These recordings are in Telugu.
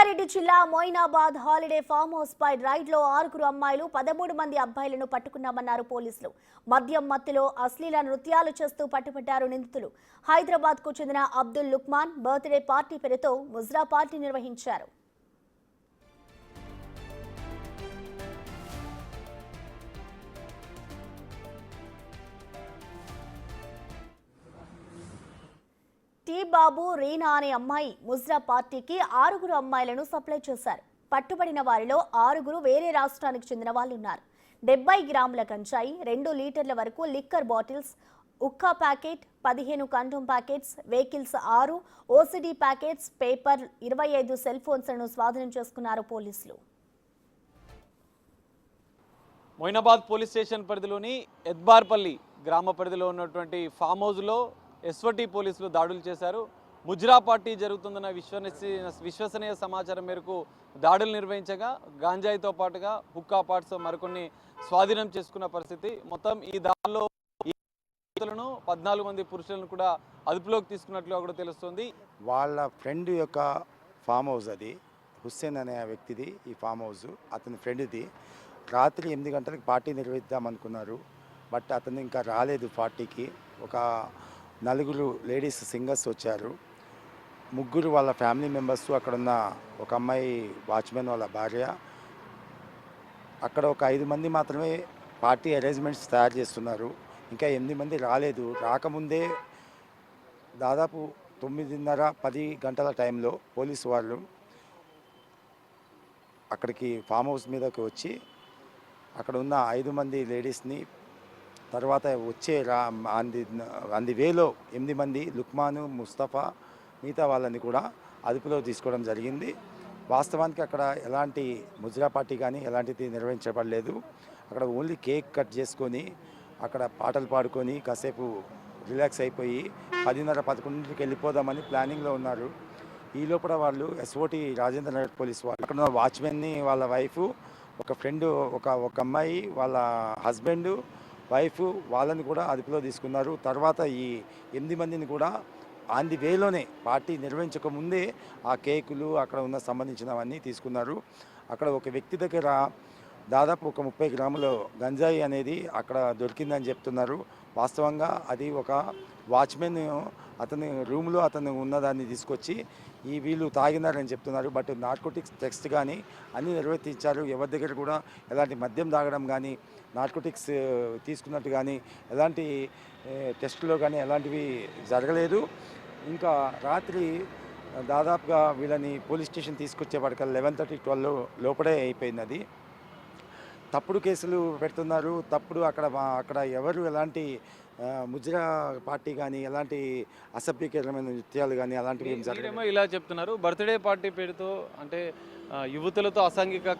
రంగారెడ్డి జిల్లా మొయినాబాద్ హాలిడే ఫామ్ హౌస్ పై రైడ్ లో 6 అమ్మాయిలు 13 మంది అబ్బాయిలను పట్టుకున్నామన్నారు పోలీసులు. మద్యం మత్తులో అశ్లీల నృత్యాలు చేస్తూ పట్టుబడ్డారు నిందితులు. హైదరాబాద్ కు చెందిన అబ్దుల్ లుక్మాన్ బర్త్డే పార్టీ పేరుతో ముజ్రా పార్టీ నిర్వహించారు. టీ బాబు రీనా అనే అమ్మాయి ముజ్రా పార్టీకి 6 అమ్మాయిలను సప్లై చేశారు. పట్టుబడిన వారిలో 6 వేరే రాష్ట్రానికి చెందిన వాళ్ళు ఉన్నారు. 70 గ్రాముల గంజాయి, 2 లీటర్ల వరకు లిక్కర్ బాటిల్స్, ఉక్కా packet, 15 condom packets, vehicles 6, OCD packets, paper, 25 cell ఫోన్స్లను స్వాధీనం చేసుకున్నారు పోలీసులు. మొయినాబాద్ పోలీస్ స్టేషన్ పరిధిలోని ఎద్బార్పల్లి గ్రామ పరిధిలో ఉన్నటువంటి ఫామ్ హౌస్లో ఎస్వటి పోలీసులు దాడులు చేశారు. ముజ్రా పార్టీ జరుగుతుందన్న విశ్వసనీయ సమాచారం మేరకు దాడులు నిర్వహించగా గాంజాయితో పాటుగా హుక్కా పార్ట్స్ మరికొన్ని స్వాధీనం చేసుకున్న పరిస్థితి. మొత్తం ఈ దాడిలో 14 మంది పురుషులను కూడా అదుపులోకి తీసుకున్నట్లుగా కూడా తెలుస్తుంది. వాళ్ళ ఫ్రెండ్ యొక్క ఫామ్ హౌస్ అది, హుస్సేన్ అనే వ్యక్తిది ఈ ఫామ్ హౌస్. అతని ఫ్రెండ్ది. రాత్రి 8 గంటలకు పార్టీ నిర్వహిద్దాం అనుకున్నారు. బట్ అతను ఇంకా రాలేదు పార్టీకి. ఒక 4 లేడీస్ సింగర్స్ వచ్చారు. 3 వాళ్ళ ఫ్యామిలీ మెంబర్స్, అక్కడున్న ఒక అమ్మాయి వాచ్మెన్ వాళ్ళ భార్య, అక్కడ ఒక 5 మంది మాత్రమే పార్టీ అరేంజ్మెంట్స్ తయారు చేస్తున్నారు. ఇంకా 8 మంది రాలేదు. రాకముందే దాదాపు 9:30-10 గంటల టైంలో పోలీసు వాళ్ళు అక్కడికి ఫామ్ హౌస్ మీదకి వచ్చి అక్కడ ఉన్న 5 మంది లేడీస్ని, తర్వాత వచ్చే అంది వేలో 8 మంది లుక్మాను, ముస్తఫా, మిగతా వాళ్ళని కూడా అదుపులో తీసుకోవడం జరిగింది. వాస్తవానికి అక్కడ ఎలాంటి ముజ్రా పార్టీ కానీ ఎలాంటిది నిర్వహించబడలేదు. అక్కడ ఓన్లీ కేక్ కట్ చేసుకొని అక్కడ పాటలు పాడుకొని కాసేపు రిలాక్స్ అయిపోయి 10:30-11కి వెళ్ళిపోదామని ప్లానింగ్లో ఉన్నారు. ఈ లోపల వాళ్ళు ఎస్ఓటి రాజేంద్ర నగర్ పోలీస్ వాళ్ళు, అక్కడ వాచ్మెన్ని, వాళ్ళ వైఫ్, ఒక ఫ్రెండ్, ఒక అమ్మాయి, వాళ్ళ హస్బెండ్, వైఫ్, వాళ్ళని కూడా అదుపులో తీసుకున్నారు. తర్వాత ఈ 8 మందిని కూడా ఆన్ ది వేలోనే పార్టీ నిర్వహించక ముందే ఆ కేకులు అక్కడ ఉన్న సంబంధించినవన్నీ తీసుకున్నారు. అక్కడ ఒక వ్యక్తి దగ్గర దాదాపు ఒక 30 గ్రాముల గంజాయి అనేది అక్కడ దొరికిందని చెప్తున్నారు. వాస్తవంగా అది ఒక వాచ్మెన్ అతని రూమ్లో అతను ఉన్నదాన్ని తీసుకొచ్చి వీళ్ళు తాగినారని చెప్తున్నారు. బట్ నార్కోటిక్స్ టెస్ట్ కానీ అన్నీ నిర్వర్తించారు. ఎవరి దగ్గర కూడా ఎలాంటి మద్యం తాగడం కానీ, నార్కోటిక్స్ తీసుకున్నట్టు కానీ, ఎలాంటి టెస్టులో కానీ ఎలాంటివి జరగలేదు. ఇంకా రాత్రి దాదాపుగా వీళ్ళని పోలీస్ స్టేషన్ తీసుకొచ్చేవాడికి 11:30-12 లోపడే అయిపోయింది. అది తప్పుడు కేసులు పెడుతున్నారు. తప్పుడు అక్కడ ఎవరు ఎలాంటి ముజ్రా పార్టీ కానీ ఎలాంటి అసభ్యకరమైన నృత్యాలు కానీ అలాంటివి ఏం జరగలేదు. ఇలా చెప్తున్నారు. బర్త్డే పార్టీ పేరుతో అంటే యువతులతో అసాంఘిక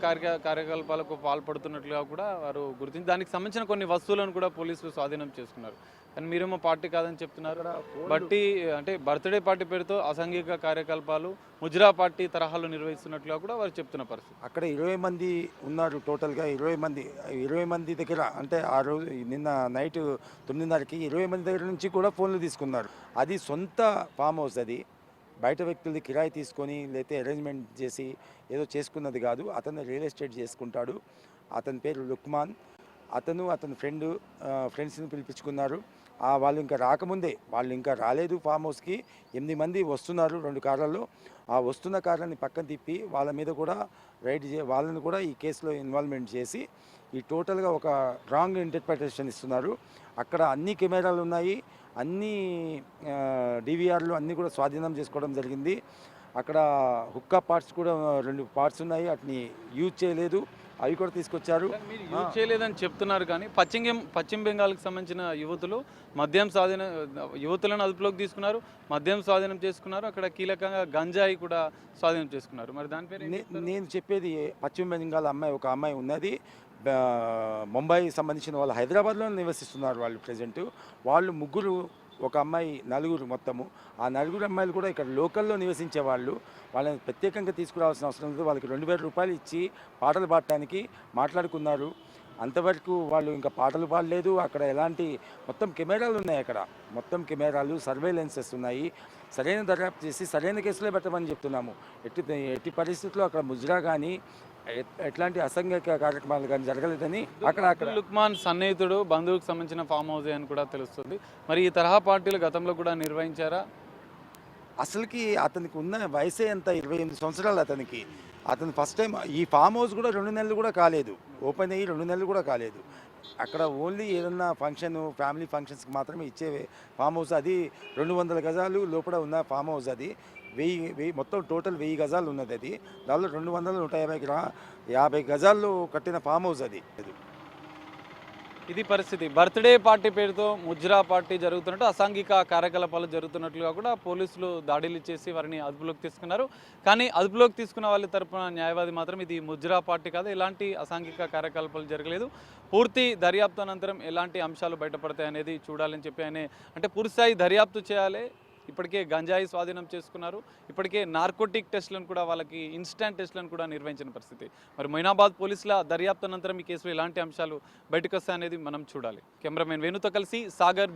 కార్యకలాపాలకు పాల్పడుతున్నట్లుగా కూడా వారు గుర్తించి దానికి సంబంధించిన కొన్ని వస్తువులను కూడా పోలీసులు స్వాధీనం చేసుకున్నారు. కానీ మీరేమో పార్టీ కాదని చెప్తున్నారు. బట్టి అంటే బర్త్డే పార్టీ పేరుతో అసాంఘిక కార్యకలాపాలు ముజ్రా పార్టీ తరహాలో నిర్వహిస్తున్నట్లుగా కూడా వారు చెప్తున్న పరిస్థితి. అక్కడ 20 మంది ఉన్నారు. టోటల్గా 20 మంది దగ్గర, అంటే ఆ రోజు నిన్న నైట్ 9:30కి 20 మంది దగ్గర నుంచి కూడా ఫోన్లు తీసుకున్నారు. అది సొంత ఫామ్ హౌస్. అది బయట వ్యక్తులది కిరాయి తీసుకొని లేకపోతే అరేంజ్మెంట్ చేసి ఏదో చేసుకున్నది కాదు. అతను రియల్ ఎస్టేట్ చేసుకుంటాడు. అతని పేరు లుక్మాన్. అతని ఫ్రెండ్స్ని పిలిపించుకున్నారు. వాళ్ళు ఇంకా రాకముందే, వాళ్ళు ఇంకా రాలేదు ఫామ్ హౌస్కి. 8 మంది వస్తున్నారు 2 కార్లలో. ఆ వస్తున్న కార్లని పక్కన తిప్పి వాళ్ళ మీద కూడా వాళ్ళని కూడా ఈ కేసులో ఇన్వాల్వ్మెంట్ చేసి ఈ టోటల్గా ఒక రాంగ్ ఇంటర్ప్రిటేషన్ ఇస్తున్నారు. అక్కడ అన్ని కెమెరాలు ఉన్నాయి, అన్ని డివిఆర్లు అన్నీ కూడా స్వాధీనం చేసుకోవడం జరిగింది. అక్కడ హుక్కా పార్ట్స్ కూడా 2 పార్ట్స్ ఉన్నాయి, వాటిని యూజ్ చేయలేదు, అవి కూడా తీసుకొచ్చారు. యూజ్ చేయలేదని చెప్తున్నారు. కానీ పశ్చిమ బెంగాల్కి సంబంధించిన యువతులను అదుపులోకి తీసుకున్నారు, మద్యం స్వాధీనం చేసుకున్నారు. అక్కడ కీలకంగా గంజాయి కూడా స్వాధీనం చేసుకున్నారు. మరి దాని పేరు నేను చెప్పేది, పశ్చిమ బెంగాల్ ఒక అమ్మాయి ఉన్నది. ముంబై సంబంధించిన వాళ్ళు హైదరాబాద్లో నివసిస్తున్నారు. వాళ్ళు ప్రజెంట్ వాళ్ళు 3, ఒక అమ్మాయి 4 మొత్తము. ఆ 4 అమ్మాయిలు కూడా ఇక్కడ లోకల్లో నివసించే వాళ్ళు. వాళ్ళని ప్రత్యేకంగా తీసుకురావాల్సిన అవసరం లేదు. వాళ్ళకి 2000 రూపాయలు ఇచ్చి పాటలు పాడటానికి మాట్లాడుకున్నారు. అంతవరకు వాళ్ళు ఇంకా పాటలు పాడలేదు. అక్కడ ఎలాంటి మొత్తం కెమెరాలు ఉన్నాయి, అక్కడ మొత్తం కెమెరాలు సర్వేలెన్సెస్ ఉన్నాయి. సరైన దర్యాప్తు చేసి సరైన కేసులే పెట్టమని చెప్తున్నాము. ఎట్టి పరిస్థితుల్లో అక్కడ ముజ్రా కానీ ఎట్లాంటి అసంఘిక కార్యక్రమాలు కానీ జరగలేదని అక్కడ లుక్మాన్ సన్నిహితుడు బంధువుకు సంబంధించిన ఫామ్ హౌస్ అని కూడా తెలుస్తుంది. మరి ఈ తరహా పార్టీలు గతంలో కూడా నిర్వహించారా? అసలుకి అతనికి ఉన్న వయసే ఎంత 28 సంవత్సరాలు అతనికి. అతను ఫస్ట్ టైం ఈ ఫామ్ హౌస్ కూడా 2 నెలలు కూడా కాలేదు, ఓపెన్ అయ్యి 2 నెలలు కూడా కాలేదు. అక్కడ ఓన్లీ ఏదన్నా ఫంక్షన్, ఫ్యామిలీ ఫంక్షన్స్కి మాత్రమే ఇచ్చే ఫామ్ హౌస్. అది 200 గజాలు లోపల ఉన్న ఫామ్ హౌస్. అది 1000 మొత్తం టోటల్ 1000 గజాలు ఉన్నది. అది దానిలో 200 150 గజాల్లో కట్టిన ఫామ్ హౌస్ అది. ఇది పరిస్థితి. బర్త్డే పార్టీ పేరుతో ముజ్రా పార్టీ జరుగుతున్నట్టు అసాంఘిక కార్యకలాపాలు జరుగుతున్నట్లుగా కూడా పోలీసులు దాడులు చేసి వారిని అదుపులోకి తీసుకున్నారు. కానీ అదుపులోకి తీసుకున్న వాళ్ళ తరపున న్యాయవాది మాత్రం ఇది ముజ్రా పార్టీ కాదు, ఎలాంటి అసాంఘిక కార్యకలాపాలు జరగలేదు, పూర్తి దర్యాప్తు అనంతరం ఎలాంటి అంశాలు బయటపడతాయి అనేది చూడాలని చెప్పి ఆయన అంటే పూర్తిస్థాయి దర్యాప్తు చేయాలి. ఇప్పటికే గంజాయి స్వాధీనం చేసుకున్నారు, ఇప్పటికే నార్కోటిక్ టెస్టులను కూడా వాళ్ళకి ఇన్స్టాంట్ టెస్టులను కూడా నిర్వహించిన పరిస్థితి. మరి మొయినాబాద్ పోలీసుల దర్యాప్తు అనంతరం ఈ కేసులో ఎలాంటి అంశాలు బయటకు వస్తాయనేది మనం చూడాలి. కెమెరామెన్ వేణుతో కలిసి సాగర్.